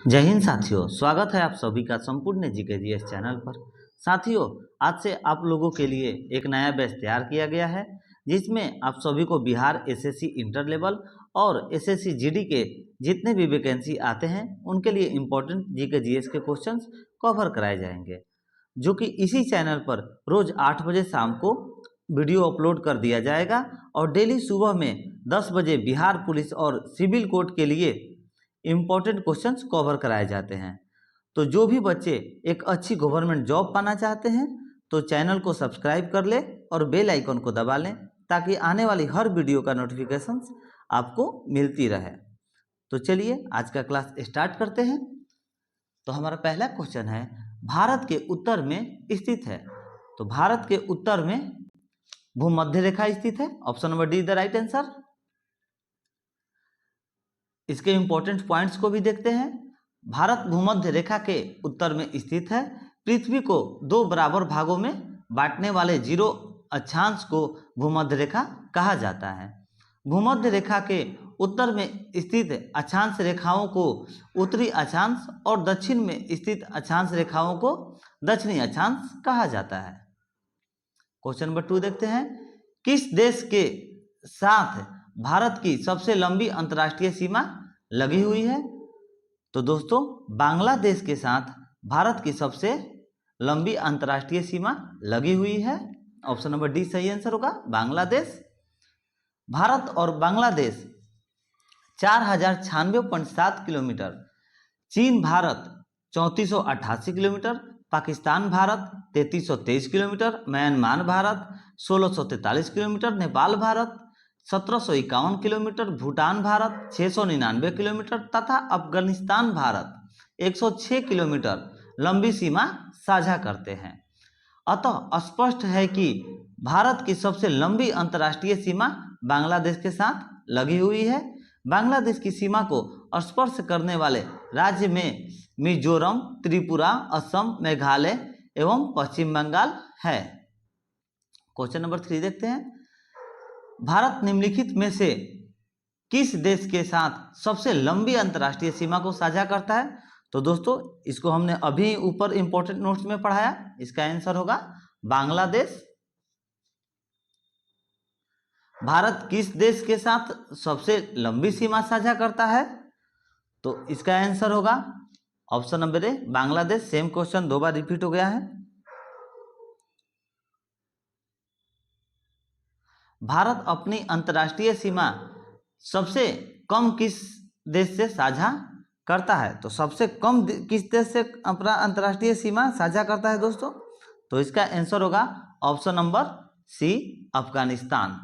जय हिंद साथियों, स्वागत है आप सभी का संपूर्ण जीके जीएस चैनल पर। साथियों, आज से आप लोगों के लिए एक नया बैच तैयार किया गया है जिसमें आप सभी को बिहार एसएससी इंटर लेवल और एसएससी जीडी के जितने भी वैकेंसी आते हैं उनके लिए इम्पोर्टेंट जीके जीएस के क्वेश्चंस कवर कराए जाएंगे, जो कि इसी चैनल पर रोज 8 बजे शाम को वीडियो अपलोड कर दिया जाएगा और डेली सुबह में 10 बजे बिहार पुलिस और सिविल कोर्ट के लिए इम्पोर्टेंट क्वेश्चंस कवर कराए जाते हैं। तो जो भी बच्चे एक अच्छी गवर्नमेंट जॉब पाना चाहते हैं तो चैनल को सब्सक्राइब कर ले और बेल आइकन को दबा लें ताकि आने वाली हर वीडियो का नोटिफिकेशंस आपको मिलती रहे। तो चलिए आज का क्लास स्टार्ट करते हैं। तो हमारा पहला क्वेश्चन है, भारत के उत्तर में स्थित है। तो भारत के उत्तर में भूमध्य रेखा स्थित है। Option number D the right answer. इसके इंपॉर्टेंट पॉइंट्स को भी देखते हैं। भारत भूमध्य रेखा के उत्तर में स्थित है। पृथ्वी को दो बराबर भागों में बांटने वाले जीरो अक्षांश को भूमध्य रेखा कहा जाता है। भूमध्य रेखा के उत्तर में स्थित अक्षांश रेखाओं को उत्तरी अक्षांश और दक्षिण में स्थित अक्षांश रेखाओं को दक्षिणी अक्षांश कहा जाता है। क्वेश्चन नंबर 2 देखते हैं, किस देश के साथ भारत की सबसे लंबी अंतर्राष्ट्रीय सीमा लगी हुई है? तो दोस्तों, बांग्लादेश के साथ भारत की सबसे लंबी अंतर्राष्ट्रीय सीमा लगी हुई है। ऑप्शन नंबर डी सही आंसर होगा, बांग्लादेश। भारत और बांग्लादेश 4096.7 किलोमीटर, चीन Bharat 3488 kilometre, Pakistan Bharat 3323 kilometre, Myanmar Bharat 1643 kilometre, Nepal Bharat 1751 kilometre, Bhutan Bharat 699 kilometre तथा अफगानिस्तान भारत 106 किलोमीटर लंबी सीमा साझा करते हैं। अतः स्पष्ट है कि भारत की सबसे लंबी अंतर्राष्ट्रीय सीमा बांग्लादेश के साथ लगी हुई है। बांग्लादेश की सीमा को स्पर्श करने वाले राज्य में मिजोरम, त्रिपुरा, असम, मेघालय एवं पश्चिम बंगाल है। क्वेश्चन नंबर 3 देखते हैं, भारत निम्नलिखित में से किस देश के साथ सबसे लंबी अंतर्राष्ट्रीय सीमा को साझा करता है? तो दोस्तों, इसको हमने अभी ऊपर इंपॉर्टेंट नोट्स में पढ़ाया। इसका आंसर होगा बांग्लादेश। भारत किस देश के साथ सबसे लंबी सीमा साझा करता है? तो इसका आंसर होगा ऑप्शन नंबर ए, बांग्लादेश। सेम क्वेश्चन 2 बार रिपीट हो गया है। भारत अपनी अंतर्राष्ट्रीय सीमा सबसे कम किस देश से साझा करता है? तो सबसे कम किस देश से अपना अंतर्राष्ट्रीय सीमा साझा करता है दोस्तों? तो इसका आंसर होगा ऑप्शन नंबर सी, अफगानिस्तान।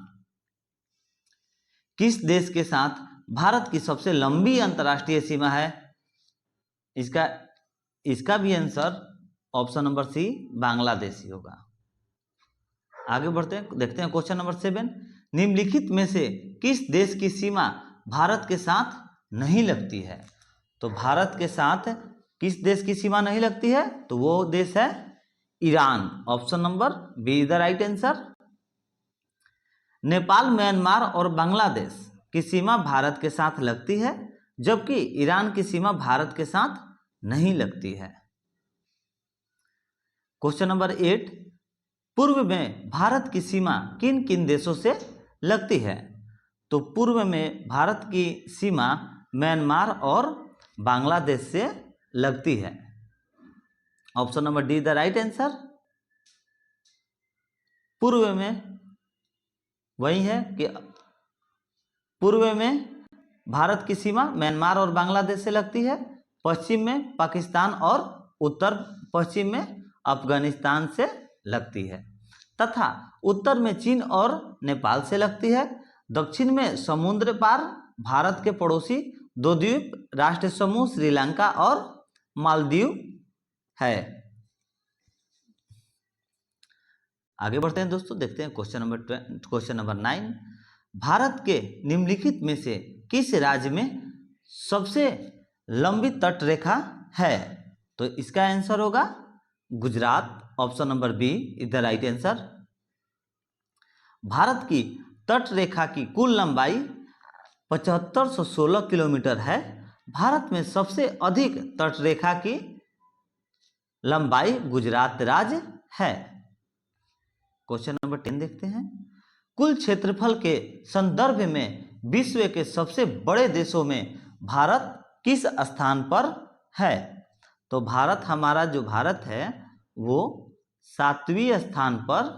किस देश के साथ भारत की सबसे लंबी अंतर्राष्ट्रीय सीमा है? इसका भी answer option number C, Bangladesh ही होगा। आगे बढ़ते हैं, देखते हैं क्वेश्चन नंबर 7, निम्नलिखित में से किस देश की सीमा भारत के साथ नहीं लगती है? तो भारत के साथ किस देश की सीमा नहीं लगती है? तो वो देश है Iran. Option number be the right answer. Nepal, Myanmar और बांग्लादेश की सीमा भारत के साथ लगती है, जबकि ईरान की सीमा भारत के साथ नहीं लगती है। क्वेश्चन नंबर 8, पूर्व में भारत की सीमा किन किन देशों से लगती है? तो पूर्व में भारत की सीमा म्यांमार और बांग्लादेश से लगती है। Option number D the right answer. पूर्व में वही है कि पूर्व में भारत की सीमा म्यांमार और बांग्लादेश से लगती है, पश्चिम में पाकिस्तान और उत्तर पश्चिम में अफगानिस्तान से लगती है, तथा उत्तर में चीन और नेपाल से लगती है। दक्षिण में समुद्र पार भारत के पड़ोसी दो द्वीप राष्ट्र समूह श्रीलंका और मालदीव है। आगे बढ़ते हैं दोस्तों, देखते हैं क्वेश्चन नंबर 9, भारत के निम्नलिखित में से किस राज्य में सबसे लंबी तट रेखा है? तो इसका आंसर होगा Gujarat. Option number B is the right answer. Bharat की तट रेखा की कुल लंबाई 7516 किलोमीटर है, भारत में सबसे अधिक तटरेखा की लंबाई गुजरात राज्य है। क्वेश्चन नंबर 10 देखते हैं। कुल क्षेत्रफल के संदर्भ में विश्व के सबसे बड़े देशों में भारत किस स्थान पर है? तो भारत, हमारा जो भारत है वो 7वें स्थान पर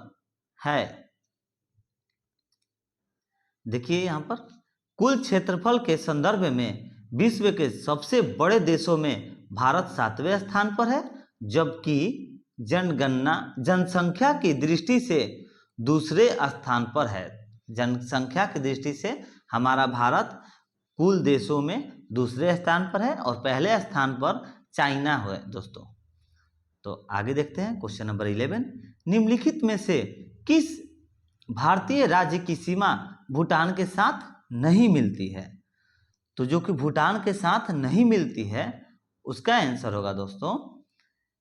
है। देखिए यहाँ पर कुल क्षेत्रफल के संदर्भ में विश्व के सबसे बड़े देशों में भारत 7वें स्थान पर है, जबकि जनसंख्या की दृष्टि से दूसरे स्थान पर है। जनसंख्या की दृष्टि से हमारा भारत कुल देशों में दूसरे स्थान पर है और पहले स्थान पर चाइना है दोस्तों। तो आगे देखते हैं क्वेश्चन नंबर 11। निम्नलिखित में से किस भारतीय राज्य की सीमा भूटान के साथ नहीं मिलती है? तो जो कि भूटान के साथ नहीं मिलती है उसका आंसर होगा दोस्तों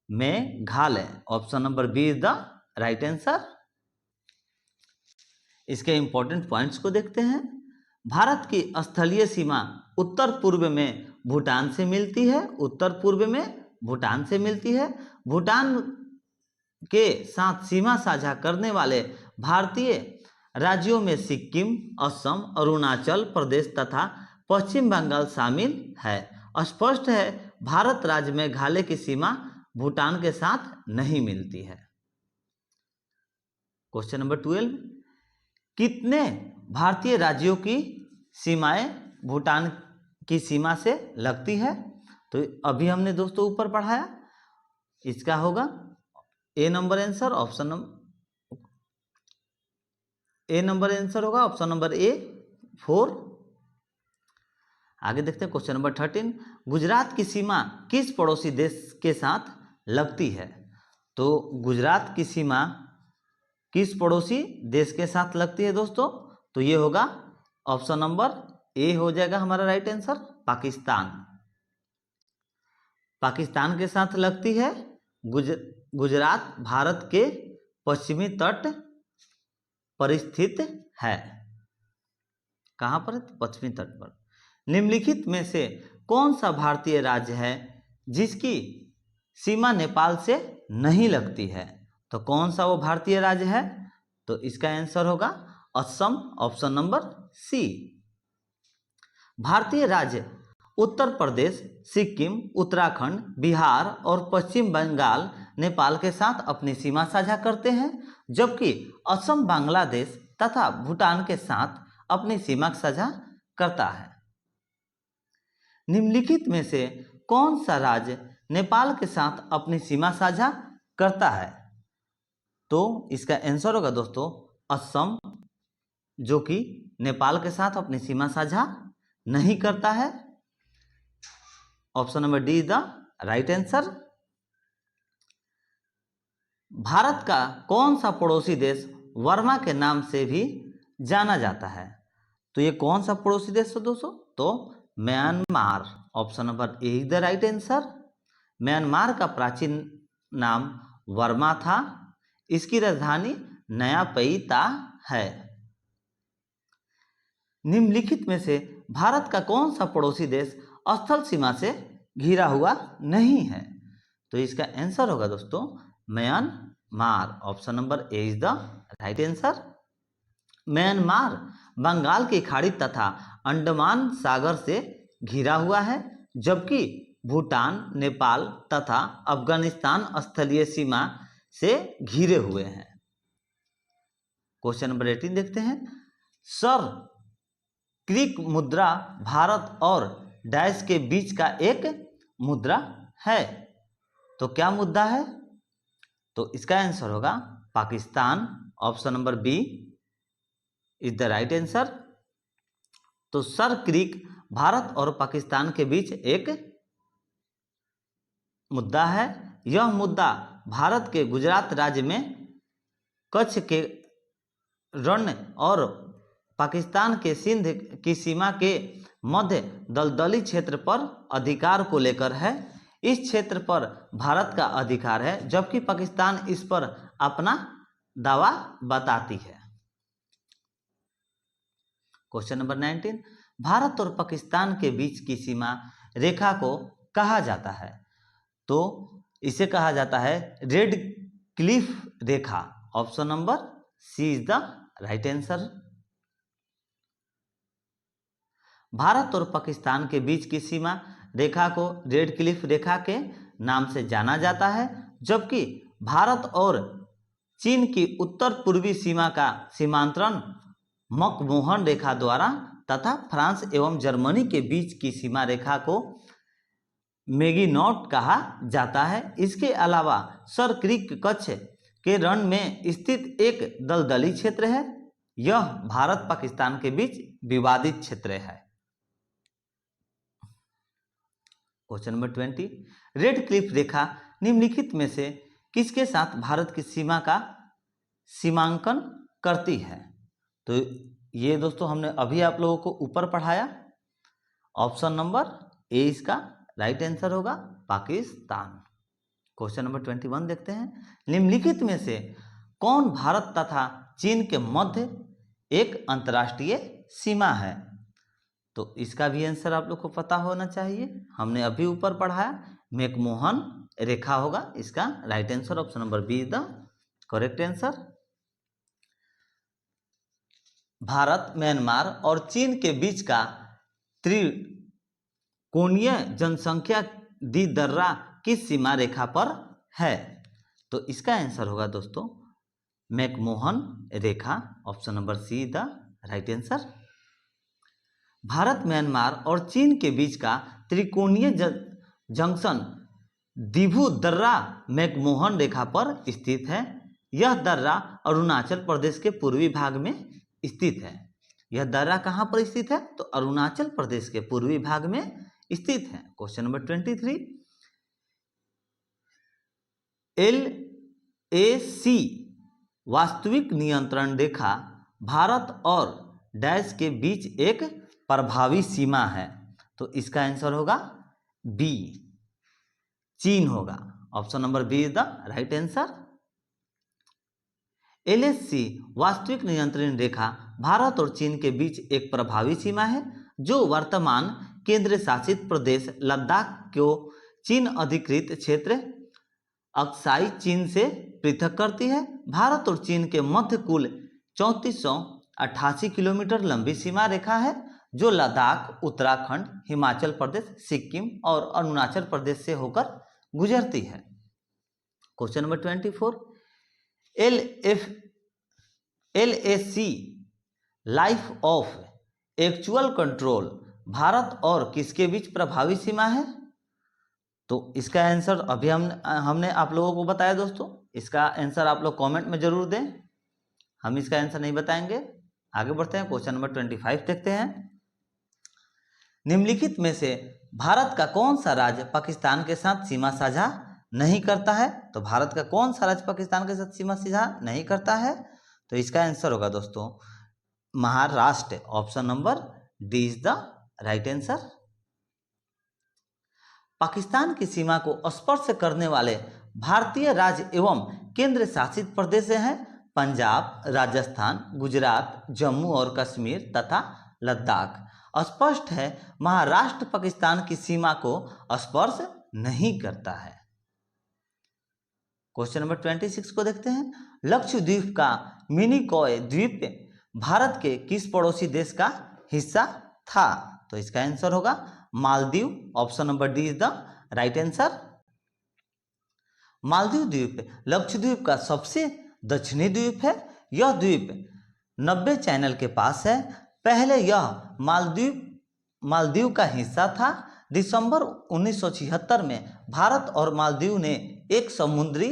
Meghalaya. Option number B is the right answer. इसके इंपॉर्टेंट पॉइंट्स को देखते हैं। भारत की स्थलीय सीमा उत्तर पूर्व में भूटान से मिलती है। उत्तर पूर्व में भूटान से मिलती है। भूटान के साथ सीमा साझा करने वाले भारतीय राज्यों में सिक्किम, असम, अरुणाचल प्रदेश तथा पश्चिम बंगाल शामिल है। स्पष्ट है भारत राज्य मेघालय की सीमा भूटान के साथ नहीं मिलती है। Question number 12। कितने भारतीय राज्यों की सीमाएं भूटान की सीमा से लगती है? तो अभी हमने दोस्तों ऊपर पढ़ाया, इसका होगा ए नंबर आंसर। ए नंबर आंसर होगा ऑप्शन नंबर ए 4। आगे देखते हैं क्वेश्चन नंबर 13। गुजरात की सीमा किस पड़ोसी देश के साथ लगती है? तो गुजरात की सीमा किस पड़ोसी देश के साथ लगती है दोस्तों? तो ये होगा ऑप्शन नंबर ए हो जाएगा हमारा राइट आंसर, पाकिस्तान। पाकिस्तान के साथ लगती है। गुजरात भारत के पश्चिमी तट पर स्थित है। कहां पर? पश्चिमी तट पर। निम्नलिखित में से कौन सा भारतीय राज्य है जिसकी सीमा नेपाल से नहीं लगती है? तो कौन सा वो भारतीय राज्य है? तो इसका आंसर होगा असम। ऑप्शन नंबर सी। भारतीय राज्य उत्तर प्रदेश, सिक्किम, उत्तराखंड, बिहार और पश्चिम बंगाल नेपाल के साथ अपनी सीमा साझा करते हैं, जबकि असम बांग्लादेश तथा भूटान के साथ अपनी सीमा साझा करता है। निम्नलिखित में से कौन सा राज्य नेपाल के साथ अपनी सीमा साझा करता है? तो इसका आंसर होगा दोस्तों असम, जो कि नेपाल के साथ अपनी सीमा साझा नहीं करता है। Option number D is the right answer. Bharat का कौन सा पड़ोसी देश वर्मा के नाम से भी जाना जाता है? तो ये कौन सा पड़ोसी देश है दोस्तों? तो Myanmar. Option number A is the right answer. Myanmar का प्राचीन नाम वर्मा था। इसकी राजधानी नया पईता है। निम्नलिखित में से भारत का कौन सा पड़ोसी देश स्थल सीमा से घिरा हुआ नहीं है? तो इसका आंसर होगा दोस्तों Myanmar. Option number A is the right answer. Myanmar Bengal की खाड़ी तथा अंडमान सागर से घिरा हुआ है, जबकि भूटान, नेपाल तथा अफगानिस्तान स्थलीय सीमा से घिरे हुए हैं। क्वेश्चन नंबर 18 देखते हैं। सर क्रिक मुद्रा भारत और डैश के बीच का एक मुद्रा है। तो क्या मुद्दा है? तो इसका आंसर होगा Pakistan. Option number B is the right answer. तो सर क्रिक भारत और पाकिस्तान के बीच एक मुद्दा है। यह मुद्दा भारत के गुजरात राज्य में कच्छ के रण और पाकिस्तान के सिंध की सीमा के मध्य दलदली क्षेत्र पर अधिकार को लेकर है। इस क्षेत्र पर भारत का अधिकार है, जबकि पाकिस्तान इस पर अपना दावा बताती है। Question number 19। भारत और पाकिस्तान के बीच की सीमा रेखा को कहा जाता है? तो इसे कहा जाता है रेड क्लिफ रेखा। Option number C is the right answer. Bharat और पाकिस्तान के बीच की सीमा रेखा को रेड क्लिफ रेखा के नाम से जाना जाता है, जबकि भारत और चीन की उत्तर पूर्वी सीमा का सीमांतरण मकमोहन रेखा द्वारा तथा फ्रांस एवं जर्मनी के बीच की सीमा रेखा को मेगिनॉट कहा जाता है। इसके अलावा सर क्रीक कच्छ के रण में स्थित एक दलदली क्षेत्र है। यह भारत पाकिस्तान के बीच विवादित क्षेत्र है। क्वेश्चन नंबर 20, रेड क्लिफ रेखा निम्नलिखित में से किसके साथ भारत की सीमा का सीमांकन करती है? तो ये दोस्तों हमने अभी आप लोगों को ऊपर पढ़ाया। ऑप्शन नंबर ए इसका राइट आंसर होगा, पाकिस्तान। क्वेश्चन नंबर 21 देखते हैं। निम्नलिखित में से कौन भारत तथा चीन के मध्य एक अंतर्राष्ट्रीय सीमा है? तो इसका भी आंसर आप लोग को पता होना चाहिए, हमने अभी ऊपर पढ़ाया, मैकमोहन रेखा होगा इसका right answer. Option number B is the correct answer. Bharat, Myanmar और चीन के बीच का त्रिकोणीय जनसंख्या द्विदर्रा किस सीमा रेखा पर है? तो इसका आंसर होगा दोस्तों McMahon Rekha. Option number see the right answer. Bharat, Myanmar और चीन के बीच का त्रिकोणीय जंक्शन दिभु दर्रा मैकमोहन रेखा पर स्थित है। यह दर्रा अरुणाचल प्रदेश के पूर्वी भाग में स्थित है। यह दर्रा कहाँ पर स्थित है? तो अरुणाचल प्रदेश के पूर्वी भाग में स्थित है। क्वेश्चन नंबर 23, LAC वास्तविक नियंत्रण रेखा भारत और डैश के बीच एक प्रभावी सीमा है। तो इसका आंसर होगा बी, चीन होगा। Option number B is the right answer. LAC वास्तविक नियंत्रण रेखा भारत और चीन के बीच एक प्रभावी सीमा है, जो वर्तमान केंद्र शासित प्रदेश लद्दाख को चीन अधिकृत क्षेत्र अक्साई चीन से पृथक करती है। भारत और चीन के मध्य कुल 3488 किलोमीटर लंबी सीमा रेखा है, जो लद्दाख, उत्तराखंड, हिमाचल प्रदेश, सिक्किम और अरुणाचल प्रदेश से होकर गुजरती है। Question number 24, LAC life of actual control Bharat और किसके बीच प्रभावी सीमा है? तो इसका आंसर अभी हमने आप लोगों को बताया दोस्तों। इसका आंसर आप लोग कमेंट में जरूर दें, हम इसका आंसर नहीं बताएंगे। आगे बढ़ते हैं, क्वेश्चन नंबर 25 देखते हैं। निम्नलिखित में से भारत का कौन सा राज्य पाकिस्तान के साथ सीमा साझा नहीं करता है? तो भारत का कौन सा राज्य पाकिस्तान के साथ सीमा साझा नहीं करता है? तो इसका आंसर होगा दोस्तों Maharashtra. Option number D is the right answer. Pakistan की सीमा को स्पर्श करने वाले भारतीय राज्य एवं केंद्र शासित प्रदेश हैं पंजाब, राजस्थान, गुजरात, जम्मू और कश्मीर तथा लद्दाख। स्पष्ट है महाराष्ट्र पाकिस्तान की सीमा को स्पर्श नहीं करता है। क्वेश्चन नंबर 26 को देखते हैं। लक्षद्वीप का मिनिकॉय द्वीप भारत के किस पड़ोसी देश का हिस्सा था? तो इसका आंसर होगा Maldives. Option number D is the right answer. Maldives द्वीप लक्षद्वीप का सबसे दक्षिणी द्वीप है। यह द्वीप 90 चैनल के पास है। पहले यह मालदीव का हिस्सा था। दिसंबर 1976 में भारत और मालदीव ने एक समुद्री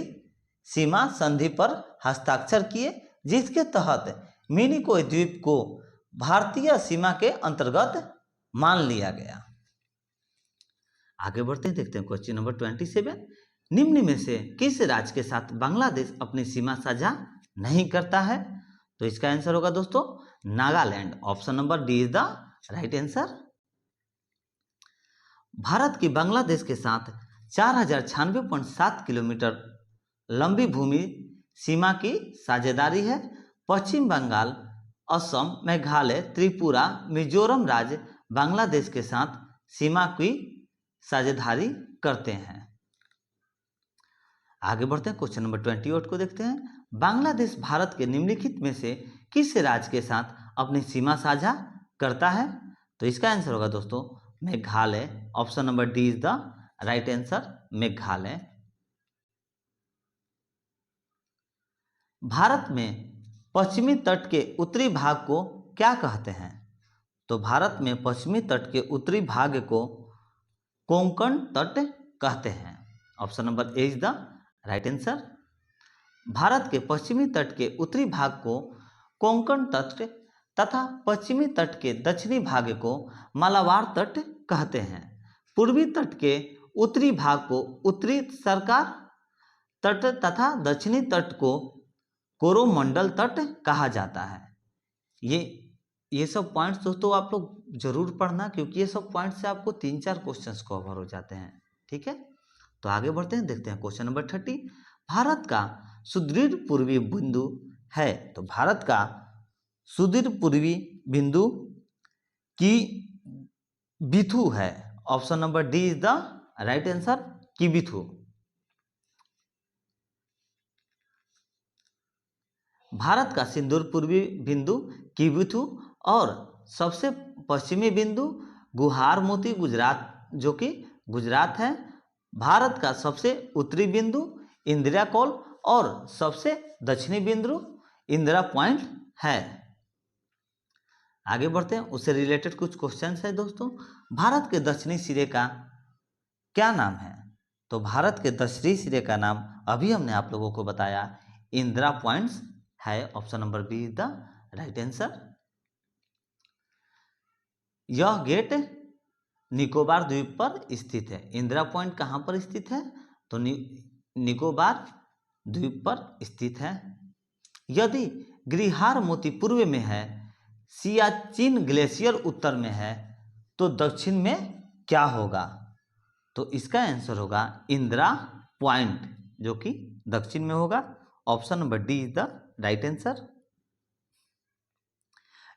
सीमा संधि पर हस्ताक्षर किए, जिसके तहत मिनिकॉय द्वीप को भारतीय सीमा के अंतर्गत मान लिया गया। आगे बढ़ते हैं, देखते हैं क्वेश्चन नंबर 27। निम्न में से किस राज्य के साथ बांग्लादेश अपनी सीमा साझा नहीं करता है? तो इसका आंसर होगा दोस्तों Nagaland. Option number D is the right answer. Bharat की बांग्लादेश के साथ 4096.7 किलोमीटर लंबी भूमि सीमा की साझेदारी है। पश्चिम बंगाल, असम, मेघालय, त्रिपुरा, मिजोरम राज्य बांग्लादेश के साथ सीमा की साझेदारी करते हैं। आगे बढ़ते हैं, क्वेश्चन नंबर 28 को देखते हैं। बांग्लादेश भारत के निम्नलिखित में से किस राज्य के साथ अपनी सीमा साझा करता है? तो इसका आंसर होगा दोस्तों Meghalaya. Option number D is the right answer, Meghalaya. Bharat में पश्चिमी तट के उत्तरी भाग को क्या कहते हैं? तो भारत में पश्चिमी तट के उत्तरी भाग को कोंकण तट कहते हैं। Option number A is the right answer. Bharat के पश्चिमी तट के उत्तरी भाग को कोंकण तट तथा पश्चिमी तट के दक्षिणी भाग को मालाबार तट कहते हैं। पूर्वी तट के उत्तरी भाग को उत्तरी सरकार तट तथा दक्षिणी तट को कोरोमंडल तट कहा जाता है। ये सब पॉइंट्स दोस्तों आप लोग जरूर पढ़ना, क्योंकि ये सब पॉइंट्स से आपको 3-4 क्वेश्चंस कवर हो जाते हैं। ठीक है, तो आगे बढ़ते हैं, देखते हैं क्वेश्चन नंबर 30। भारत का सुदृढ़ पूर्वी बिंदु है। तो भारत का सुदृढ़ पूर्वी बिंदु की बिथु है। Option number D is the right answer, की बिथु। भारत का सिंदूर पूर्वी बिंदु किबिथु और सबसे पश्चिमी बिंदु गुहार मोती गुजरात, जो कि गुजरात है। भारत का सबसे उत्तरी बिंदु इंदिरा कॉल और सबसे दक्षिणी बिंदु इंदिरा पॉइंट है। आगे बढ़ते हैं, उससे रिलेटेड कुछ क्वेश्चंस है दोस्तों। भारत के दक्षिणी सिरे का क्या नाम है? तो भारत के दक्षिणी सिरे का नाम अभी हमने आप लोगों को बताया, इंदिरा पॉइंट्स है। Option number B is the right answer. यह गेट निकोबार द्वीप पर स्थित है। इंदिरा पॉइंट कहां पर स्थित है? तो निकोबार द्वीप पर स्थित है। यदि गिरिहार मोती पूर्व में है, सियाचिन ग्लेशियर उत्तर में है, तो दक्षिण में क्या होगा? तो इसका आंसर होगा इंदिरा पॉइंट, जो कि दक्षिण में होगा। Option number D is the right answer.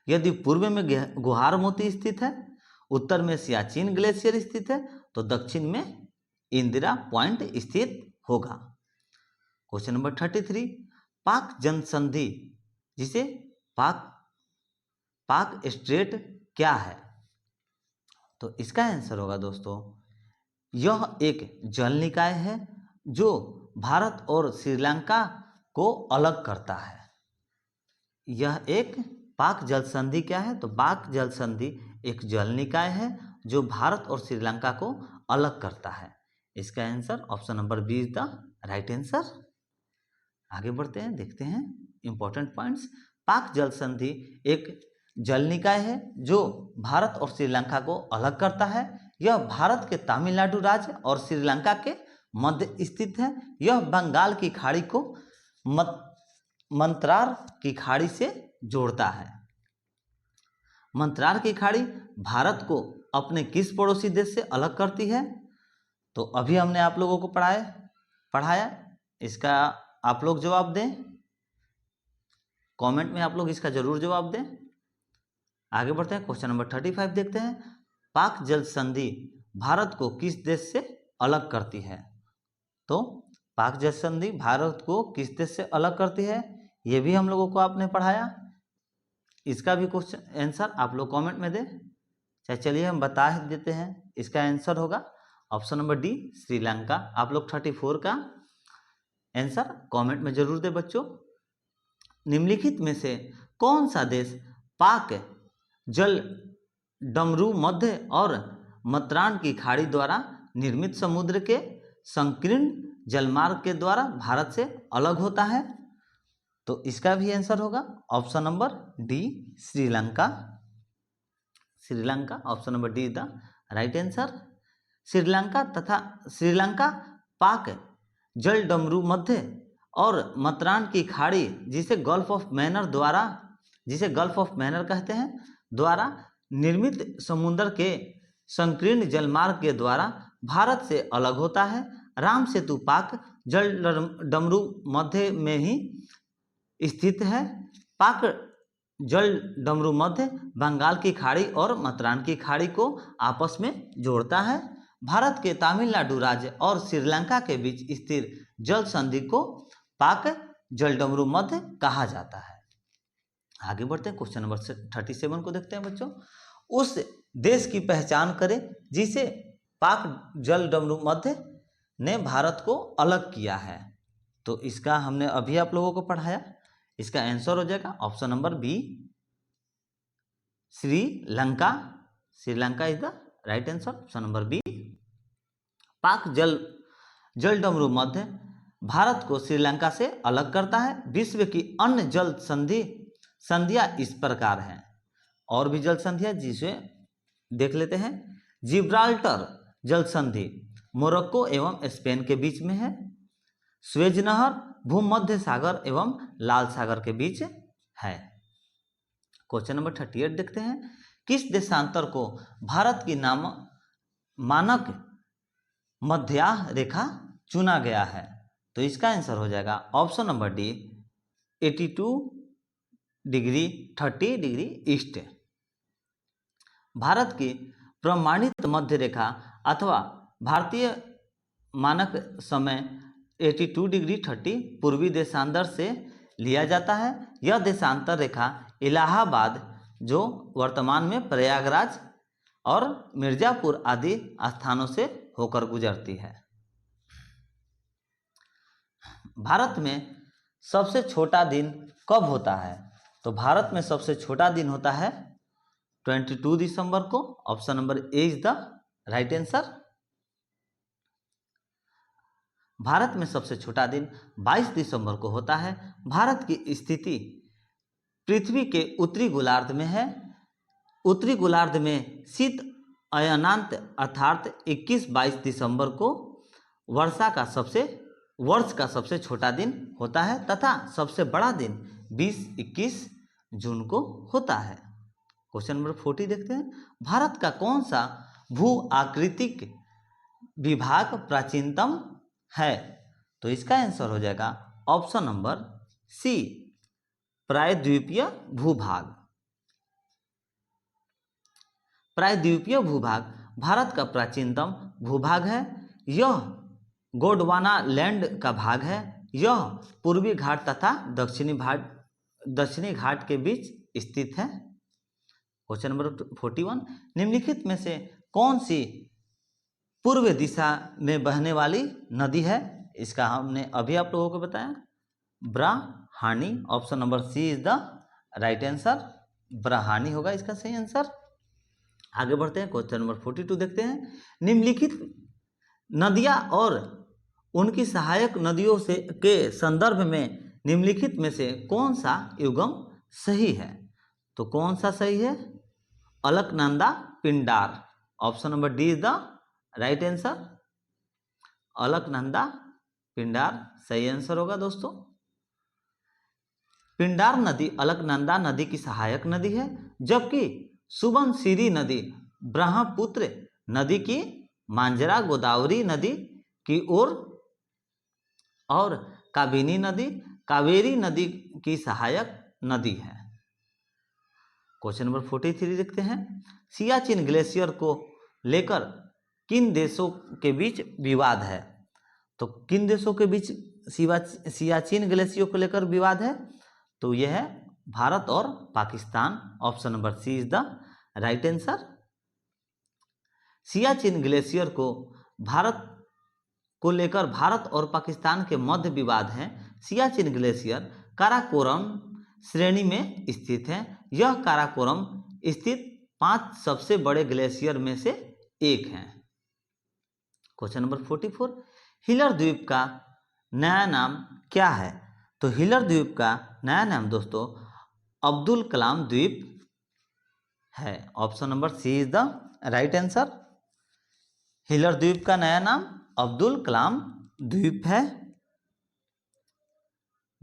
यदि पूर्व में गुहार मोती स्थित है, उत्तर में सियाचिन ग्लेशियर स्थित है, तो दक्षिण में इंदिरा पॉइंट स्थित होगा। Question number 33। पाक जनसंधि, जिसे पाक स्ट्रेट क्या है? तो इसका आंसर होगा दोस्तों, यह एक जल निकाय है जो भारत और श्रीलंका को अलग करता है। यह एक पाक जल संधि क्या है? तो पाक जल संधि एक जल निकाय है जो भारत और श्रीलंका को अलग करता है। इसका answer option number B is the right answer. आगे बढ़ते हैं, देखते हैं इंपॉर्टेंट पॉइंट्स। पाक जल संधि एक जल निकाय है जो भारत और श्रीलंका को अलग करता है। यह भारत के तमिलनाडु राज्य और श्रीलंका के मध्य स्थित है। यह बंगाल की खाड़ी को मंत्रार की खाड़ी से जोड़ता है। मंत्रार की खाड़ी भारत को अपने किस पड़ोसी देश से अलग करती है? तो अभी हमने आप लोगों को पढ़ाया, इसका आप लोग जवाब दें, कमेंट में आप लोग इसका जरूर जवाब दें। आगे बढ़ते हैं, क्वेश्चन नंबर 35 देखते हैं। पाक जल संधि भारत को किस देश से अलग करती है? तो पाक जल संधि भारत को किस देश से अलग करती है, ये भी हम लोगों को आपने पढ़ाया। इसका भी क्वेश्चन आंसर आप लोग कमेंट में दें। चलिए हम बता देते हैं, इसका आंसर होगा ऑप्शन नंबर डी श्रीलंका। आप लोग 34 का आंसर कमेंट में जरूर दें बच्चों। निम्नलिखित में से कौन सा देश पाक जल डमरू मध्य और मतरान की खाड़ी द्वारा निर्मित समुद्र के संकीर्ण जलमार्ग के द्वारा भारत से अलग होता है? तो इसका भी आंसर होगा option number D Sri Lanka. Sri Lanka, option number D the right answer. Sri Lanka पाक जल डमरू मध्य और मतरान की खाड़ी, जिसे गल्फ ऑफ मैनर कहते हैं, द्वारा निर्मित समुद्र के संकीर्ण जलमार्ग के द्वारा भारत से अलग होता है। राम सेतु पाक जल डमरू मध्य में ही स्थित है। पाक जल डमरू मध्य बंगाल की खाड़ी और मतरान की खाड़ी को आपस में जोड़ता है। भारत के तमिलनाडु राज्य और श्रीलंका के बीच स्थित जल संधि को पाक जलडमरू मध्य कहा जाता है। आगे बढ़ते हैं, क्वेश्चन नंबर 37 को देखते हैं बच्चों। उस देश की पहचान करें जिसे पाक जलडमरू मध्य ने भारत को अलग किया है। तो इसका हमने अभी आप लोगों को पढ़ाया। इसका आंसर हो जाएगा option number B, Sri Lanka. Sri Lanka is the right answer, option number B. Palk जलडमरू मध्य भारत को श्रीलंका से अलग करता है। विश्व की अन्य जल संधियां इस प्रकार हैं, और भी जल संधियां जिसे देख लेते हैं। जिब्राल्टर जल संधि मोरक्को एवं स्पेन के बीच में है। स्वेज नहर भूमध्य सागर एवं लाल सागर के बीच है। क्वेश्चन नंबर 38 देखते हैं। किस देशांतर को भारत की मानक मध्याह रेखा चुना गया है? तो इसका आंसर हो जाएगा option number D, 82 degree 30 degree east. Bharat की प्रमाणित मध्य रेखा अथवा भारतीय मानक समय 82 डिग्री 30 पूर्वी देशांतर से लिया जाता है। यह देशांतर रेखा इलाहाबाद, जो वर्तमान में प्रयागराज और मिर्जापुर आदि स्थानों से होकर गुजरती है। भारत में सबसे छोटा दिन कब होता है? तो भारत में सबसे छोटा दिन होता है 22 दिसंबर को। Option number A is the right answer. Bharat में सबसे छोटा दिन 22 दिसंबर को होता है। भारत की स्थिति पृथ्वी के उत्तरी गोलार्ध में है। उत्तरी गोलार्ध में शीत अयनांत अर्थात 21-22 दिसंबर को वर्ष का सबसे छोटा दिन होता है तथा सबसे बड़ा दिन 20-21 जून को होता है। क्वेश्चन नंबर 40 देखते हैं। भारत का कौन सा भू आकृतिक विभाग प्राचीनतम है? तो इसका आंसर हो जाएगा ऑप्शन नंबर सी, प्रायद्वीपीय भूभाग। प्रायद्वीपीय भूभाग भारत का प्राचीनतम भूभाग है। यह गोंडवाना लैंड का भाग है। यह पूर्वी घाट तथा दक्षिणी घाट के बीच स्थित है। क्वेश्चन नंबर 41, निम्नलिखित में से कौन सी पूर्व दिशा में बहने वाली नदी है? इसका हमने अभी आप लोगों को बताया, Brahmani. Option number C is the right answer, Brahmani होगा इसका सही आंसर। आगे बढ़ते हैं, क्वेश्चन नंबर 42 देखते हैं। निम्नलिखित नदियां और उनकी सहायक नदियों के संदर्भ में निम्नलिखित में से कौन सा युगम सही है? तो कौन सा सही है? Alaknanda, Pindar. Option number D is the right answer, Alaknanda Pindar सही आंसर होगा दोस्तों। पिंडार नदी अलकनंदा नदी की सहायक नदी है, जबकि सुबनसिरी नदी ब्रह्मपुत्र नदी की मांजरा गोदावरी नदी की ओर और कावेरी नदी की सहायक नदी है। क्वेश्चन नंबर 43 देखते हैं। सियाचिन ग्लेशियर को लेकर किन देशों के बीच विवाद है? तो किन देशों के बीच सियाचिन ग्लेशियर को लेकर विवाद है? तो यह है भारत और Pakistan. Option number C is the right answer. Siachen glacier को लेकर भारत और पाकिस्तान के मध्य विवाद है। सियाचिन ग्लेशियर काराकोरम श्रेणी में स्थित है। यह काराकोरम स्थित 5 सबसे बड़े ग्लेशियर में से एक है। क्वेश्चन नंबर 44, हिलर द्वीप का नया नाम क्या है? तो हिलर द्वीप का नया नाम दोस्तों अब्दुल कलाम द्वीप है। Option number C is the right answer. Wheeler द्वीप का नया नाम अब्दुल कलाम द्वीप है।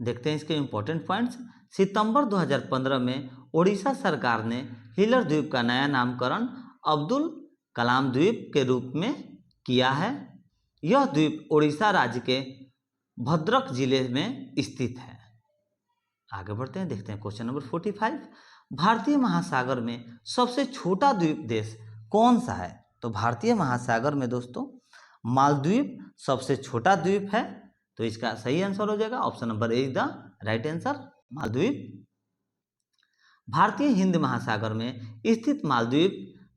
देखते हैं इसके इंपॉर्टेंट पॉइंट्स। सितंबर 2015 में ओडिशा सरकार ने हिलर द्वीप का नया नामकरण अब्दुल कलाम द्वीप के रूप में किया है। यह द्वीप ओडिशा राज्य के भद्रक जिले में स्थित है। आगे बढ़ते हैं, देखते हैं क्वेश्चन नंबर 45, भारतीय महासागर में सबसे छोटा द्वीप देश कौन सा है? तो भारतीय महासागर में दोस्तों मालदीव सबसे छोटा द्वीप है, तो इसका सही आंसर हो जाएगा option number A is the right answer, Maldives. भारतीय हिंद महासागर में स्थित मालदीव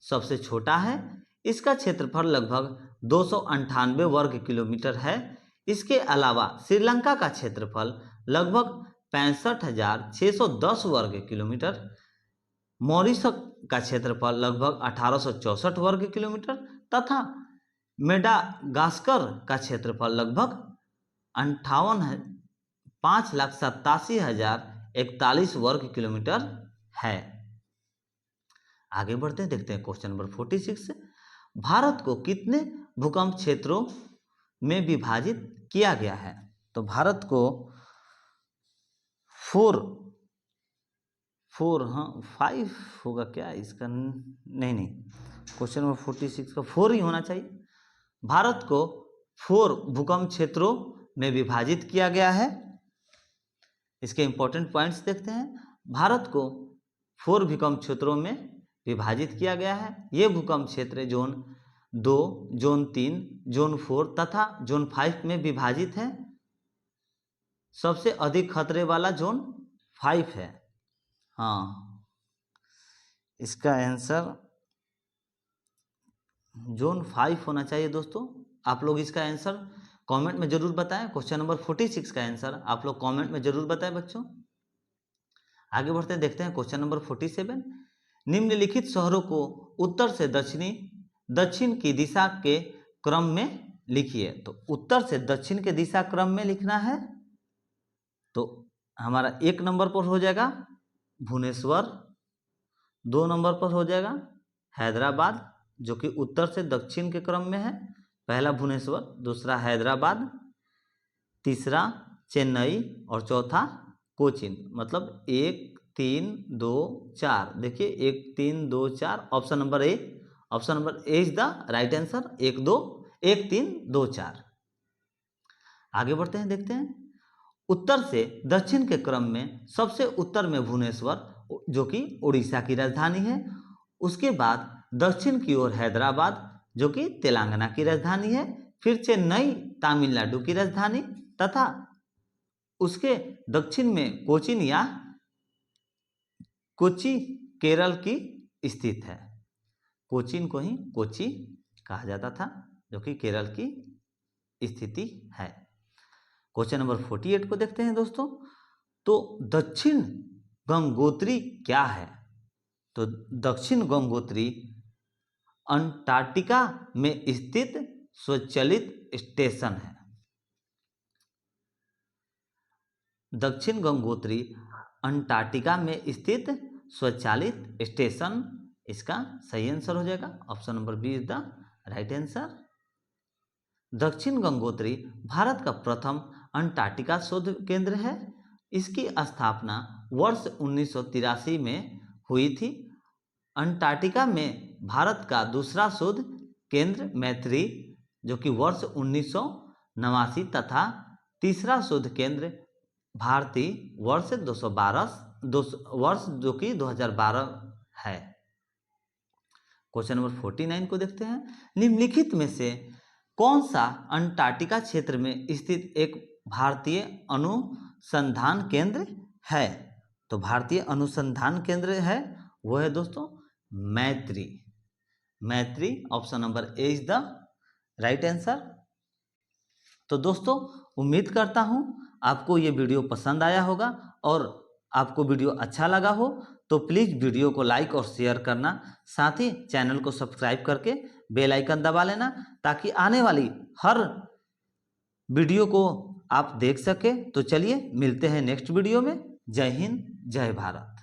सबसे छोटा है। इसका क्षेत्रफल लगभग 298 वर्ग किलोमीटर है। इसके अलावा श्रीलंका का क्षेत्रफल लगभग 65,610 वर्ग किलोमीटर, मॉरिशस का क्षेत्रफल लगभग 1864 वर्ग किलोमीटर तथा मेडागास्कर का क्षेत्रफल लगभग 5,87,041 वर्ग किलोमीटर है। आगे बढ़ते हैं, देखते हैं क्वेश्चन नंबर 46। भारत को कितने भूकंप क्षेत्रों में विभाजित किया गया है? तो भारत को 5 होगा क्या इसका? नहीं, क्वेश्चन नंबर 46 का 4 ही होना चाहिए। भारत को 4 भूकंप क्षेत्रों में विभाजित किया गया है। इसके इंपॉर्टेंट पॉइंट्स देखते हैं। भारत को 4 भूकंप क्षेत्रों में विभाजित किया गया है। ये भूकंप क्षेत्र जोन 2, जोन 3, जोन 4 तथा जोन 5 में विभाजित है। सबसे अधिक खतरे वाला जोन 5 है। हाँ, इसका आंसर जोन 5 होना चाहिए दोस्तों। आप लोग इसका आंसर कमेंट में जरूर बताएं। क्वेश्चन नंबर 46 का आंसर आप लोग कमेंट में जरूर बताएं बच्चों। आगे बढ़ते हैं, देखते हैं क्वेश्चन नंबर 47। निम्नलिखित शहरों को उत्तर से दक्षिण की दिशा के क्रम में लिखिए। तो उत्तर से दक्षिण के दिशा क्रम में लिखना है। तो हमारा 1 नंबर पर हो जाएगा भुवनेश्वर, 2 नंबर पर हो जाएगा हैदराबाद जो कि उत्तर से दक्षिण के क्रम में है। पहला भुवनेश्वर, दूसरा हैदराबाद, तीसरा चेन्नई और चौथा कोचीन। मतलब 1 3 2 4। देखिए 1 3 2 4, option number A is the right answer. 1 3 2 4। आगे बढ़ते हैं, देखते हैं। उत्तर से दक्षिण के क्रम में सबसे उत्तर में भुवनेश्वर जो कि उड़ीसा की राजधानी है। उसके बाद दक्षिण की ओर हैदराबाद जो कि तेलंगाना की राजधानी है। फिर चेन्नई तमिलनाडु की राजधानी तथा उसके दक्षिण में कोचीन या कोच्चि केरल की स्थित है। कोचीन को ही कोच्चि कहा जाता था जो कि केरल की स्थिति है। क्वेश्चन नंबर 48 को देखते हैं दोस्तों। तो दक्षिण गंगोत्री क्या है? तो दक्षिण गंगोत्री अंटार्कटिका में स्थित स्वचालित स्टेशन है। दक्षिण गंगोत्री अंटार्कटिका में स्थित स्वचालित स्टेशन इसका सही आंसर हो जाएगा। Option number B is the right answer. Dakshin Gangotri Bharat का प्रथम अंटार्कटिका शोध केंद्र है। इसकी स्थापना वर्ष 1983 में हुई थी। अंटार्कटिका में भारत का दूसरा शोध केंद्र मैत्री जो कि वर्ष 1989 तथा तीसरा शोध केंद्र भारती वर्ष 2012 है। क्वेश्चन नंबर 49 को देखते हैं। निम्नलिखित में से कौन सा अंटार्कटिका क्षेत्र में स्थित एक भारतीय अनुसंधान केंद्र है? तो भारतीय अनुसंधान केंद्र है वो है दोस्तों मैत्री। Option number A is the right answer. तो दोस्तों उम्मीद करता हूं आपको ये वीडियो पसंद आया होगा और आपको वीडियो अच्छा लगा हो तो प्लीज़ वीडियो को लाइक और शेयर करना, साथ ही चैनल को सब्सक्राइब करके बेल आइकन दबा लेना ताकि आने वाली हर वीडियो को आप देख सके। तो चलिए मिलते हैं नेक्स्ट वीडियो में। जय हिंद, जय भारत।